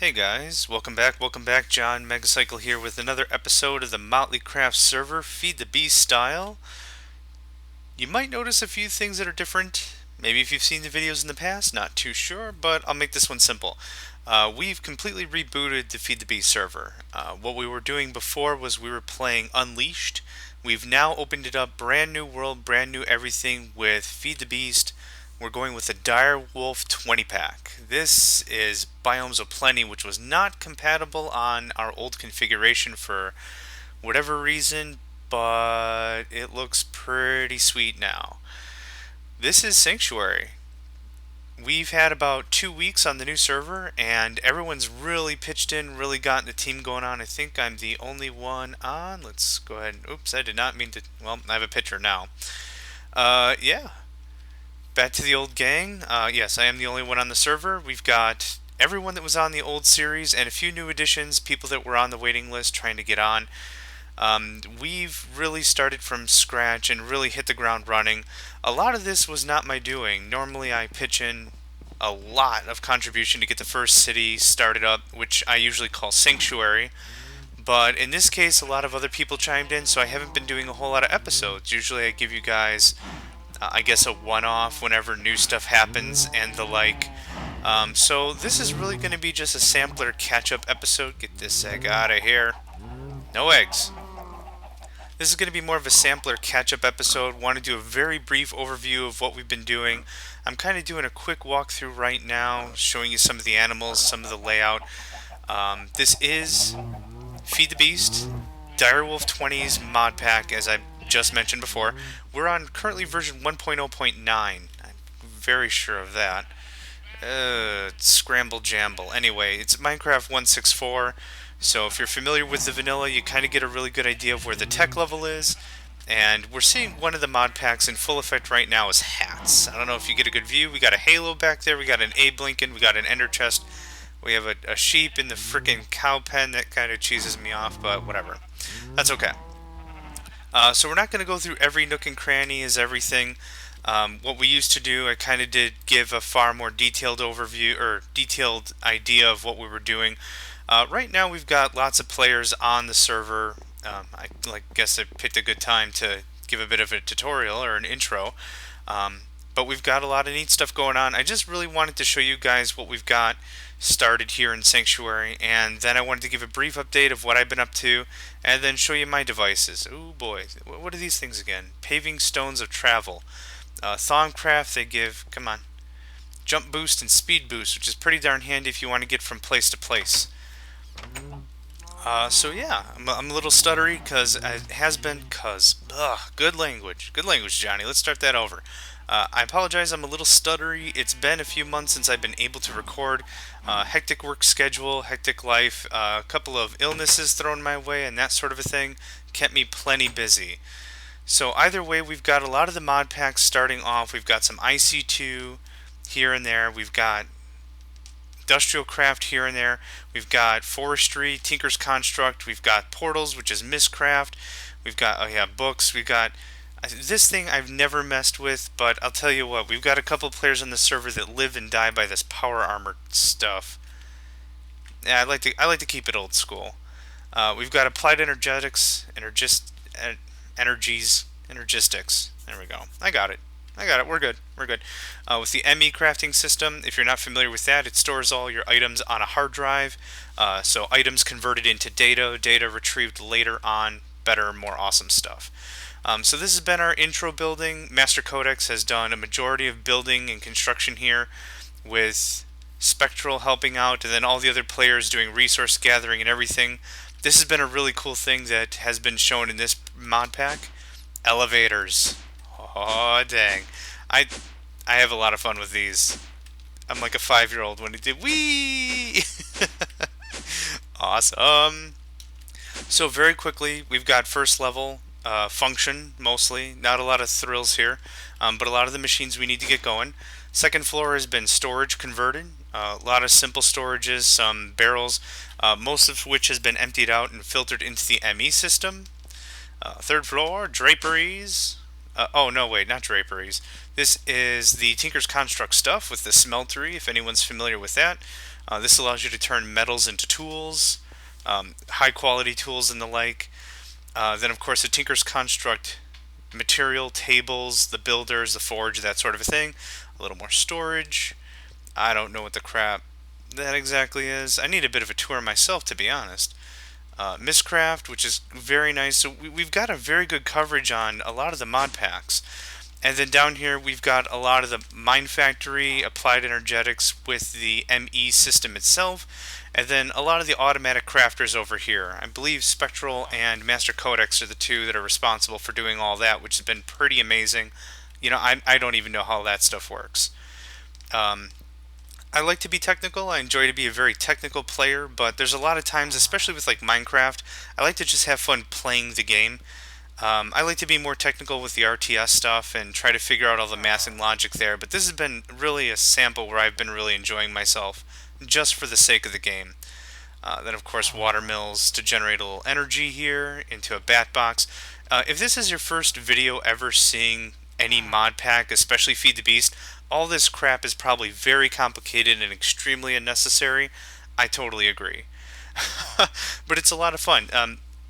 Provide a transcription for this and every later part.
Hey guys, welcome back, John Megacycle here with another episode of the MotleyCraft server, Feed the Beast style. You might notice a few things that are different. Maybe if you've seen the videos in the past, not too sure, but I'll make this one simple. We've completely rebooted the Feed the Beast server. What we were doing before was we were playing Unleashed. We've now opened it up, brand new world, brand new everything with Feed the Beast. We're going with the Dire Wolf 20 pack. This is Biomes of Plenty, which was not compatible on our old configuration for whatever reason, but it looks pretty sweet now. This is Sanctuary. We've had about 2 weeks on the new server, and everyone's really pitched in, really gotten the team going on. I think I'm the only one on. Let's go ahead and, oops, I did not mean to, well, I have a picture now. Yeah. Back to the old gang. Yes, I am the only one on the server. We've got everyone that was on the old series and a few new additions, people that were on the waiting list trying to get on. We've really started from scratch and really hit the ground running. A lot of this was not my doing. Normally I pitch in a lot of contribution to get the first city started up, which I usually call Sanctuary. But in this case, a lot of other people chimed in, so I haven't been doing a whole lot of episodes. Usually I give you guys I guess a one-off whenever new stuff happens and the like. So this is really going to be just a sampler catch-up episode. Get this egg out of here. No eggs. This is going to be more of a sampler catch-up episode. Want to do a very brief overview of what we've been doing. I'm kind of doing a quick walkthrough right now, showing you some of the animals, some of the layout. This is Feed the Beast, Direwolf 20's mod pack, as I just mentioned before. We're on currently version 1.0.9. I'm very sure of that. Scramble jamble. Anyway, it's Minecraft 1.6.4. So if you're familiar with the vanilla, you kind of get a really good idea of where the tech level is. And we're seeing one of the mod packs in full effect right now is hats. I don't know if you get a good view. We got a halo back there. We got an Abe Lincoln. We got an ender chest. We have a sheep in the frickin' cow pen. That kind of cheeses me off, but whatever. That's okay. So we're not going to go through every nook and cranny as everything. What we used to do, I kind of did give a far more detailed overview or detailed idea of what we were doing. Right now we've got lots of players on the server. I guess I picked a good time to give a bit of a tutorial or an intro. But we've got a lot of neat stuff going on. I just really wanted to show you guys what we've got started here in Sanctuary, and then I wanted to give a brief update of what I've been up to, and then show you my devices. Oh boy, what are these things again? Paving Stones of Travel. Thaumcraft, they give, come on, jump boost and speed boost, which is pretty darn handy if you want to get from place to place. So yeah, I'm a little stuttery because it has been, good language, Johnny. Let's start that over. I apologize, I'm a little stuttery. It's been a few months since I've been able to record. Hectic work schedule, hectic life, a couple of illnesses thrown my way, and that sort of a thing kept me plenty busy. So either way, we've got a lot of the mod packs starting off. We've got some IC2 here and there. We've got Industrial Craft here and there. We've got Forestry, Tinker's Construct. We've got Portals, which is Mistcraft. We've got, oh yeah, Books. We've got this thing I've never messed with, but I'll tell you what, we've got a couple players on the server that live and die by this power armor stuff. Yeah, I like to keep it old school. We've got Applied Energetics, Energistics. There we go. I got it. We're good. With the ME crafting system, if you're not familiar with that, it stores all your items on a hard drive. So items converted into data retrieved later on, better, more awesome stuff. So this has been our intro building. Master Codex has done a majority of building and construction here, with Spectral helping out, and then all the other players doing resource gathering and everything. This has been a really cool thing that has been shown in this mod pack. Elevators. Oh dang. I have a lot of fun with these. I'm like a 5-year-old when he did wee. Awesome. So very quickly, we've got first level function mostly. Not a lot of thrills here, but a lot of the machines we need to get going. Second floor has been storage converted. A lot of simple storages, some barrels, most of which has been emptied out and filtered into the ME system. Third floor, draperies. Oh, no, wait, not draperies. This is the Tinker's Construct stuff with the smeltery, if anyone's familiar with that. This allows you to turn metals into tools, high quality tools and the like. Then of course the Tinker's Construct material tables, the builders, the forge, that sort of a thing. A little more storage. I don't know what the crap that exactly is. I need a bit of a tour myself, to be honest. Miscraft, which is very nice. So we've got a very good coverage on a lot of the mod packs. And then down here we've got a lot of the Mine Factory, Applied Energetics with the ME system itself, and then a lot of the automatic crafters over here. I believe Spectral and Master Codex are the two that are responsible for doing all that, which has been pretty amazing. You know, I don't even know how that stuff works. I like to be technical. I enjoy to be a very technical player, but there's a lot of times, especially with like Minecraft, I like to just have fun playing the game. I like to be more technical with the RTS stuff and try to figure out all the math and logic there, but this has been really a sample where I've been really enjoying myself just for the sake of the game. Then of course water mills to generate a little energy here into a bat box. If this is your first video ever seeing any mod pack, especially Feed the Beast, all this crap is probably very complicated and extremely unnecessary. I totally agree. But it's a lot of fun.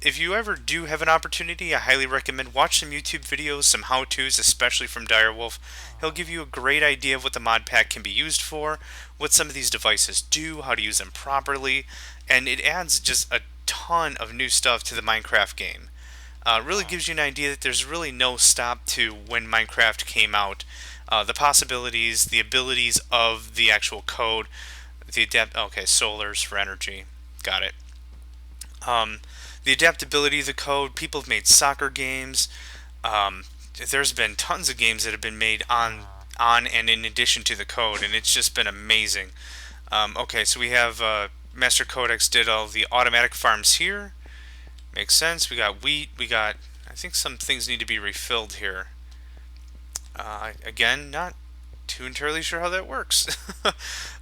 If you ever do have an opportunity, I highly recommend watch some YouTube videos, some how-tos, especially from Direwolf. He'll give you a great idea of what the mod pack can be used for, what some of these devices do, how to use them properly, and it adds just a ton of new stuff to the Minecraft game. Really gives you an idea that there's really no stop to when Minecraft came out. The possibilities, the abilities of the actual code, okay, solars for energy, got it. The adaptability of the code. People have made soccer games. There's been tons of games that have been made on and in addition to the code, and it's just been amazing. Okay, so we have Master Codex did all the automatic farms here. Makes sense. We got wheat. We got, I think some things need to be refilled here. Again, not too entirely sure how that works.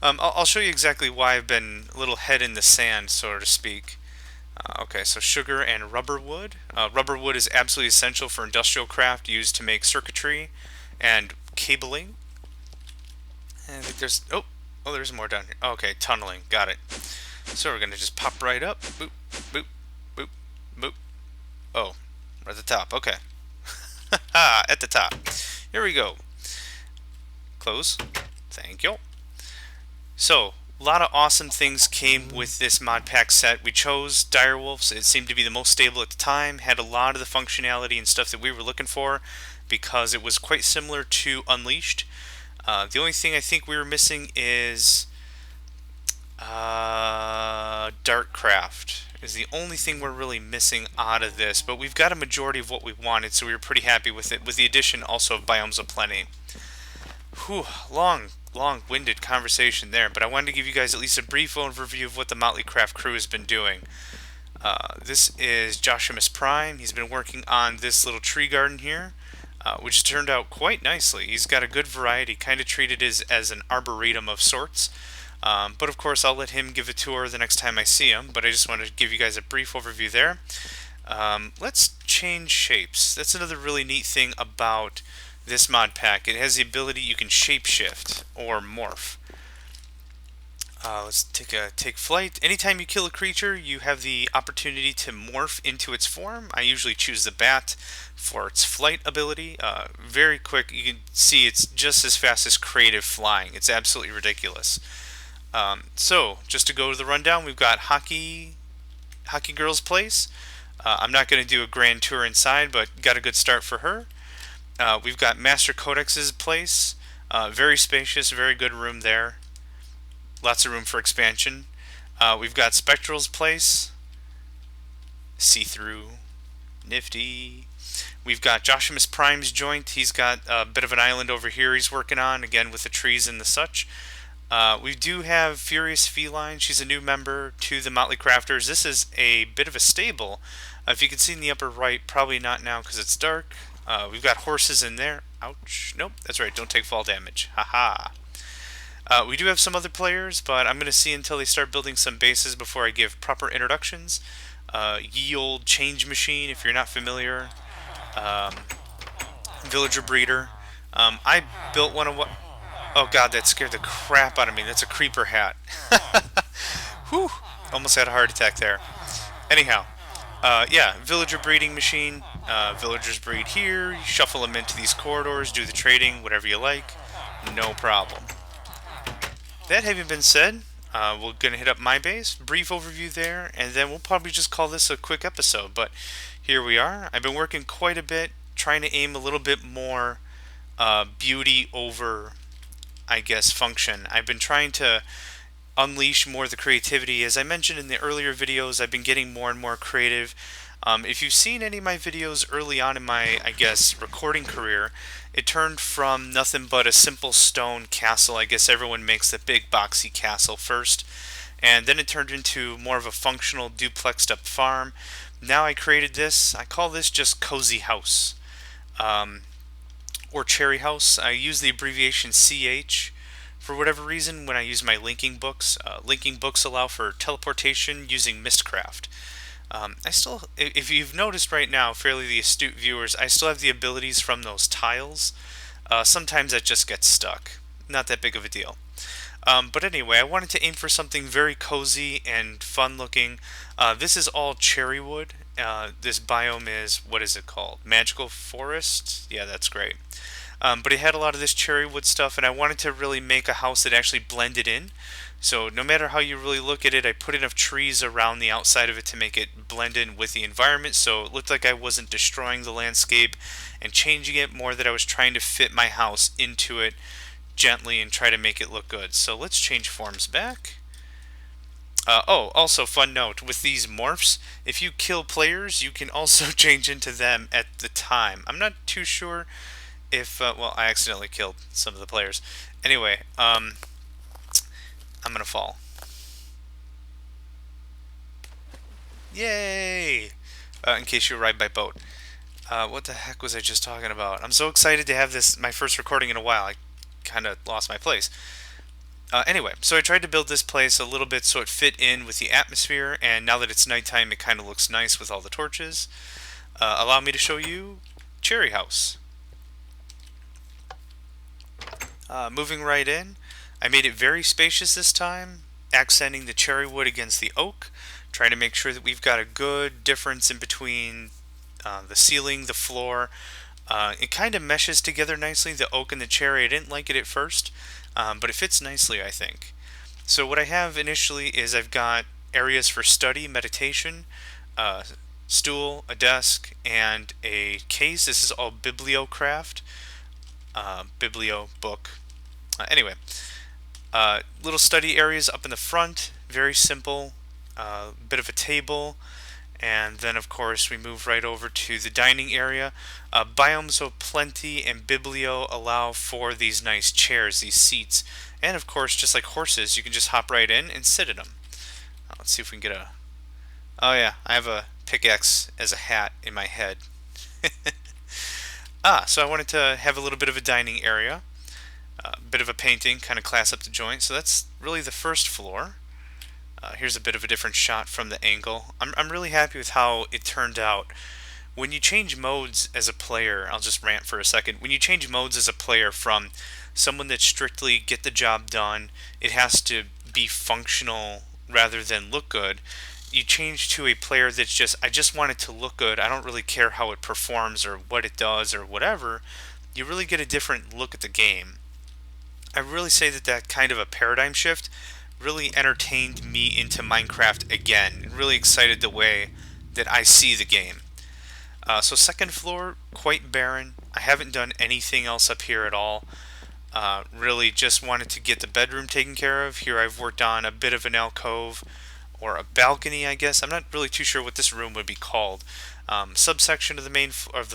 I'll show you exactly why I've been a little head in the sand, so to speak. Okay, so sugar and rubber wood. Rubber wood is absolutely essential for industrial craft, used to make circuitry and cabling. And I think there's, oh, there's more down here. Okay, tunneling, got it. So we're gonna just pop right up. Boop, boop, boop, boop. Oh, we're at the top. Okay, at the top. Here we go. Close. Thank you. So, a lot of awesome things came with this mod pack set. We chose Direwolves. It seemed to be the most stable at the time, had a lot of the functionality and stuff that we were looking for because it was quite similar to Unleashed. The only thing I think we were missing is Darkcraft is the only thing we're really missing out of this, but we've got a majority of what we wanted, so we were pretty happy with it, with the addition also of Biomes of Plenty. Whew, long-winded conversation there, but I wanted to give you guys at least a brief overview of what the MotleyCraft crew has been doing. This is Joshimus Prime. He's been working on this little tree garden here, which has turned out quite nicely. He's got a good variety, kind of treated as an arboretum of sorts. But of course I'll let him give a tour the next time I see him, but I just wanted to give you guys a brief overview there. Let's change shapes. That's another really neat thing about this mod pack. It has the ability you can shapeshift or morph. Let's take flight. Anytime you kill a creature, you have the opportunity to morph into its form. I usually choose the bat for its flight ability. Very quick. You can see it's just as fast as creative flying. It's absolutely ridiculous. So, just to go to the rundown, we've got Hockey Girl's place. I'm not going to do a grand tour inside, but got a good start for her. We've got Master Codex's place. Very spacious, very good room there. Lots of room for expansion. We've got Spectral's place. See-through. Nifty. We've got Joshimus Prime's joint. He's got a bit of an island over here he's working on, again with the trees and the such. We do have Furious Feline. She's a new member to the MotleyCrafters. This is a bit of a stable. If you can see in the upper right, probably not now because it's dark. We've got horses in there. Ouch. Nope, that's right. Don't take fall damage. Haha. We do have some other players, but I'm going to see until they start building some bases before I give proper introductions. Ye Old Change Machine, if you're not familiar. Villager Breeder. I built one of what... Oh god, that scared the crap out of me. That's a creeper hat. Whew. Almost had a heart attack there. Anyhow, yeah, villager breeding machine. Villagers breed here. You shuffle them into these corridors, do the trading, whatever you like. No problem. That having been said, we're going to hit up my base, brief overview there, and then we'll probably just call this a quick episode. But here we are. I've been working quite a bit, trying to aim a little bit more beauty over, I guess, function. I've been trying to unleash more of the creativity. As I mentioned in the earlier videos, I've been getting more and more creative. If you've seen any of my videos early on in my, I guess, recording career, it turned from nothing but a simple stone castle. I guess everyone makes the big boxy castle first, and then it turned into more of a functional duplexed up farm. Now I created this. I call this just Cozy House, or Cherry House. I use the abbreviation CH for whatever reason when I use my linking books. Linking books allow for teleportation using Mistcraft. I still, if you've noticed right now, fairly the astute viewers, I still have the abilities from those tiles. Sometimes that just gets stuck. Not that big of a deal. But anyway, I wanted to aim for something very cozy and fun looking. This is all cherry wood. This biome is, what is it called? Magical Forest? Yeah, that's great. But it had a lot of this cherry wood stuff, and I wanted to really make a house that actually blended in. So no matter how you really look at it, I put enough trees around the outside of it to make it blend in with the environment, so it looked like I wasn't destroying the landscape and changing it, more that I was trying to fit my house into it gently and try to make it look good. So let's change forms back. Also fun note, with these morphs, if you kill players, you can also change into them at the time. I'm not too sure if, well, I accidentally killed some of the players. Anyway, I'm gonna fall. Yay! In case you ride by boat. What the heck was I just talking about? I'm so excited to have this, my first recording in a while. I kind of lost my place. Anyway, so I tried to build this place a little bit so it fit in with the atmosphere, and now that it's nighttime, it kind of looks nice with all the torches. Allow me to show you Cherry House. Moving right in, I made it very spacious this time, accenting the cherry wood against the oak, trying to make sure that we've got a good difference in between the ceiling, the floor. It kind of meshes together nicely, the oak and the cherry. I didn't like it at first, but it fits nicely, I think. So what I have initially is I've got areas for study, meditation, stool, a desk, and a case. This is all bibliocraft, biblio book. Anyway, little study areas up in the front, very simple, bit of a table, and then of course we move right over to the dining area. Biomes of Plenty and Biblio allow for these nice chairs, these seats, and of course, just like horses, you can just hop right in and sit in them. Let's see if we can get a... Oh yeah, I have a pickaxe as a hat in my head. So I wanted to have a little bit of a dining area. Bit of a painting, kind of class up the joint. So that's really the first floor. Here's a bit of a different shot from the angle. I'm really happy with how it turned out. When you change modes as a player, I'll just rant for a second. When you change modes as a player from someone that strictly get the job done, it has to be functional rather than look good. You change to a player that's just, I just want it to look good. I don't really care how it performs or what it does or whatever. You really get a different look at the game. I really say that that kind of a paradigm shift really entertained me into Minecraft again, and really excited the way that I see the game. So second floor, quite barren. I haven't done anything else up here at all. Really just wanted to get the bedroom taken care of. Here I've worked on a bit of an alcove, or a balcony, I guess. I'm not really too sure what this room would be called. Subsection of the main, of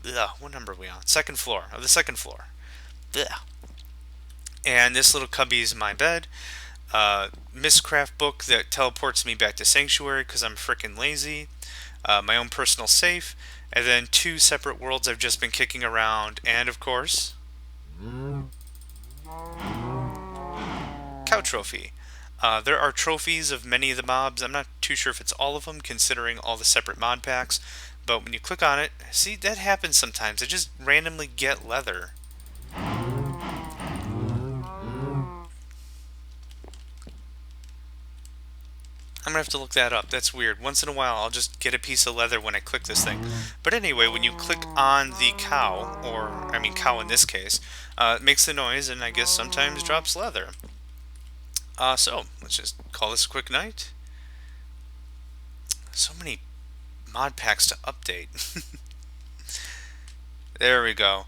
the, what number are we on? Second floor, of the second floor. Blech. And this little cubby is my bed. Mistcraft book that teleports me back to Sanctuary because I'm frickin' lazy. My own personal safe. And then 2 separate worlds I've just been kicking around. And of course, cow trophy. There are trophies of many of the mobs. I'm not too sure if it's all of them, considering all the separate mod packs. But when you click on it, see, that happens sometimes. I just randomly get leather. I'm gonna have to look that up. That's weird. Once in a while, I'll just get a piece of leather when I click this thing. But anyway, when you click on the cow, or I mean cow in this case, it makes the noise and I guess sometimes drops leather. So let's just call this a quick night. So many mod packs to update. There we go.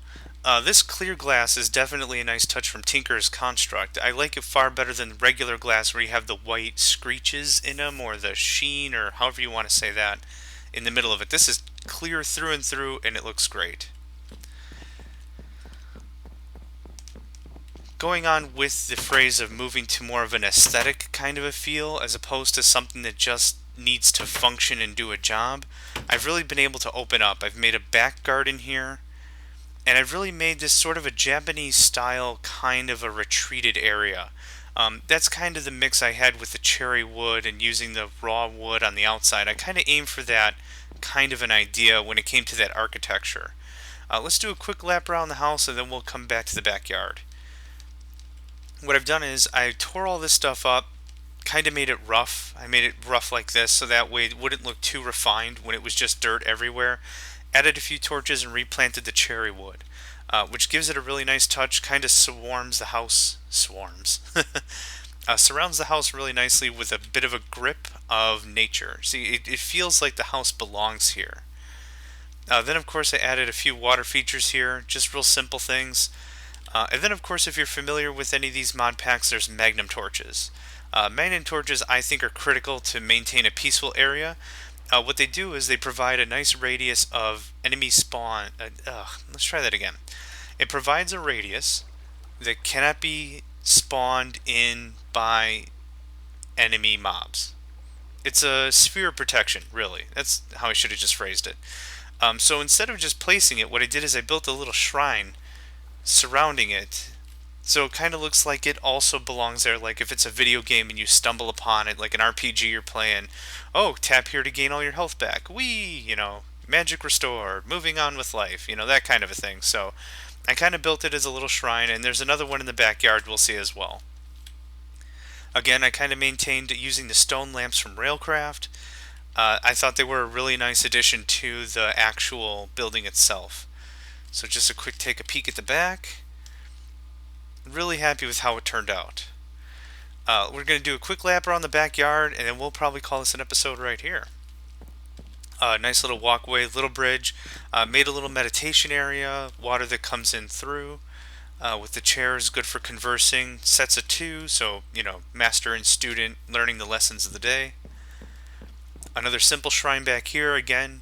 This clear glass is definitely a nice touch from Tinker's Construct. I like it far better than regular glass where you have the white screeches in them, or the sheen, or however you want to say that, in the middle of it. This is clear through and through, and it looks great. Going on with the phrase of moving to more of an aesthetic kind of a feel, as opposed to something that just needs to function and do a job, I've really been able to open up. I've made a back garden here. And I've really made this sort of a Japanese style kind of a retreated area. That's kind of the mix I had with the cherry wood and using the raw wood on the outside. I kind of aimed for that kind of an idea when it came to that architecture. Let's do a quick lap around the house and then we'll come back to the backyard. What I've done is I tore all this stuff up, kind of made it rough. I made it rough like this so that way it wouldn't look too refined when it was just dirt everywhere. Added a few torches and replanted the cherry wood, which gives it a really nice touch. Kind of surrounds the house really nicely with a bit of a grip of nature. See, it feels like the house belongs here. Then of course I added a few water features here, just real simple things. And then of course if you're familiar with any of these mod packs, there's magnum torches. Magnum torches I think are critical to maintain a peaceful area. What they do is they provide a nice radius of enemy spawn. Let's try that again. It provides a radius that cannot be spawned in by enemy mobs. It's a sphere of protection, really. That's how I should have just phrased it. So instead of just placing it, what I did is I built a little shrine surrounding it. So it kind of looks like it also belongs there, like if it's a video game and you stumble upon it, like an RPG you're playing. Oh, tap here to gain all your health back. Whee! Magic restored, moving on with life, that kind of a thing. So I kind of built it as a little shrine, and there's another one in the backyard we'll see as well. Again, I kind of maintained using the stone lamps from Railcraft. I thought they were a really nice addition to the actual building itself. So just a quick take a peek at the back. Really happy with how it turned out. We're going to do a quick lap around the backyard and then we'll probably call this an episode right here. Nice little walkway, little bridge. Made a little meditation area, water that comes in through. With the chairs, good for conversing. Sets of 2, so master and student learning the lessons of the day. Another simple shrine back here again.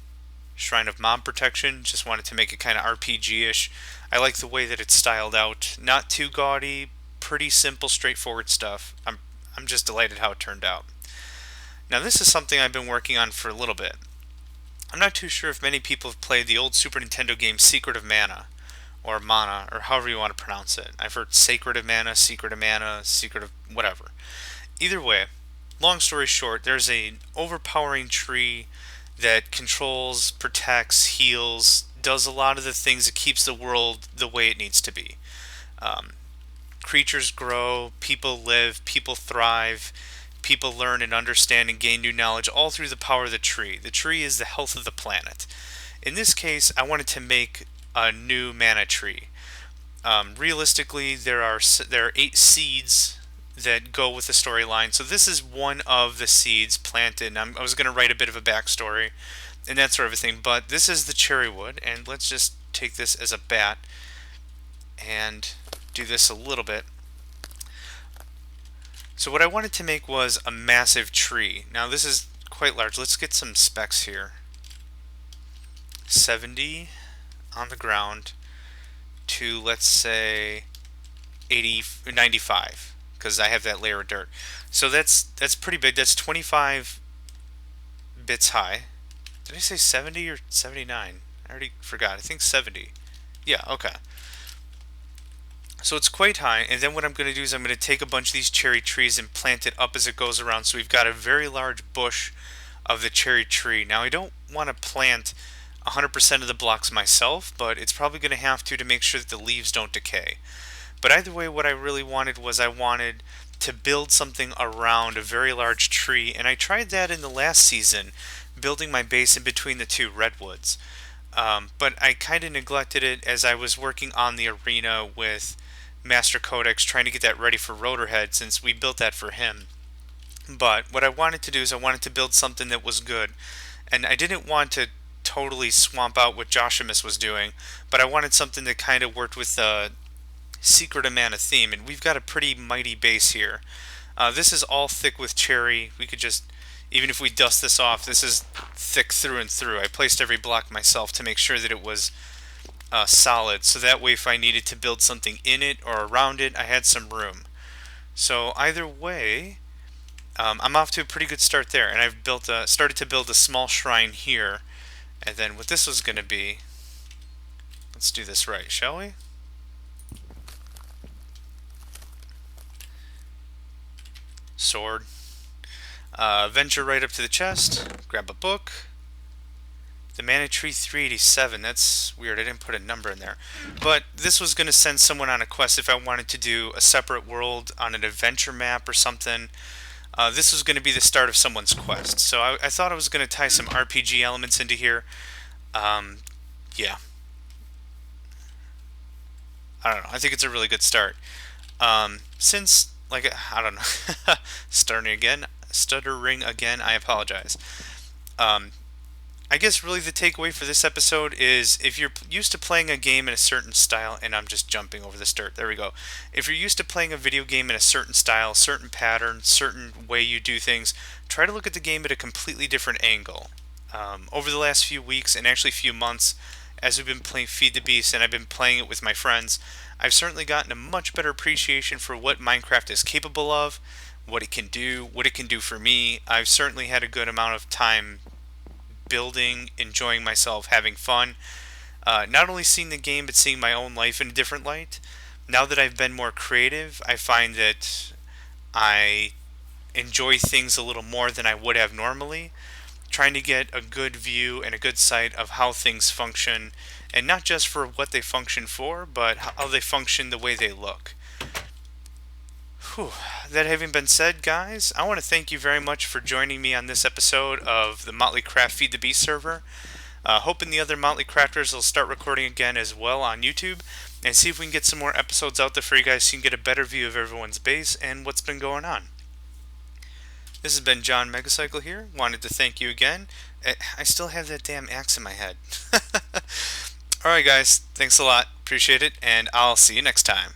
Shrine of Mob Protection. Just wanted to make it kind of RPG-ish. I like the way that it's styled out. Not too gaudy, pretty simple, straightforward stuff. I'm just delighted how it turned out. Now this is something I've been working on for a little bit. I'm not too sure if many people have played the old Super Nintendo game Secret of Mana, or Mana, or however you want to pronounce it. I've heard Sacred of Mana, Secret of Mana, Secret of whatever. Either way, long story short, there's an overpowering tree that controls, protects, heals, does a lot of the things that keeps the world the way it needs to be. Creatures grow, people live, people thrive, people learn and understand and gain new knowledge all through the power of the tree. The tree is the health of the planet. In this case, I wanted to make a new mana tree. Realistically, there are 8 seeds that go with the storyline. So this is one of the seeds planted. I was going to write a bit of a backstory and that sort of a thing, but this is the cherry wood, and let's just take this as a bat and do this a little bit. So what I wanted to make was a massive tree. Now this is quite large. Let's get some specs here. 70 on the ground to, let's say, 95. Because I have that layer of dirt. So that's pretty big. That's 25 bits high. Did I say 70 or 79? I already forgot. I think 70. Yeah, okay. So it's quite high, and then what I'm going to do is I'm going to take a bunch of these cherry trees and plant it up as it goes around. So we've got a very large bush of the cherry tree. Now I don't want to plant 100% of the blocks myself, but it's probably going to have to make sure that the leaves don't decay. But either way, what I really wanted was I wanted to build something around a very large tree, and I tried that in the last season, building my base in between the two redwoods. But I kind of neglected it as I was working on the arena with Master Codex, trying to get that ready for Rotorhead since we built that for him. But what I wanted to do is I wanted to build something that was good, and I didn't want to totally swamp out what Joshimus was doing, but I wanted something that kind of worked with the Secret of Mana theme, and we've got a pretty mighty base here. This is all thick with cherry. We could just, even if we dust this off, this is thick through and through. I placed every block myself to make sure that it was solid, so that way if I needed to build something in it or around it, I had some room. So either way, I'm off to a pretty good start there, and I've started to build a small shrine here. And then what this was going to be, let's do this right, shall we? Sword. Venture right up to the chest, grab a book. The Mana Tree 387, that's weird, I didn't put a number in there. But this was going to send someone on a quest if I wanted to do a separate world on an adventure map or something. This was going to be the start of someone's quest. So I thought I was going to tie some RPG elements into here. Yeah. I don't know, I think it's a really good start. Since, like, I don't know, stuttering again, I apologize. I guess really the takeaway for this episode is if you're used to playing a game in a certain style, and I'm just jumping over the start, there we go. If you're used to playing a video game in a certain style, certain pattern, certain way you do things, try to look at the game at a completely different angle. Over the last few weeks, and actually few months, as we've been playing Feed the Beast and I've been playing it with my friends, I've certainly gotten a much better appreciation for what Minecraft is capable of, what it can do for me. I've certainly had a good amount of time building, enjoying myself, having fun. Not only seeing the game, but seeing my own life in a different light. Now that I've been more creative, I find that I enjoy things a little more than I would have normally. Trying to get a good view and a good sight of how things function, and not just for what they function for, but how they function the way they look. Whew. That having been said, guys, I want to thank you very much for joining me on this episode of the MotleyCraft Feed the Beast server. Hoping the other MotleyCrafters will start recording again as well on YouTube, and see if we can get some more episodes out there for you guys so you can get a better view of everyone's base and what's been going on. This has been John Megacycle here. Wanted to thank you again. I still have that damn axe in my head. Alright guys, thanks a lot. Appreciate it, and I'll see you next time.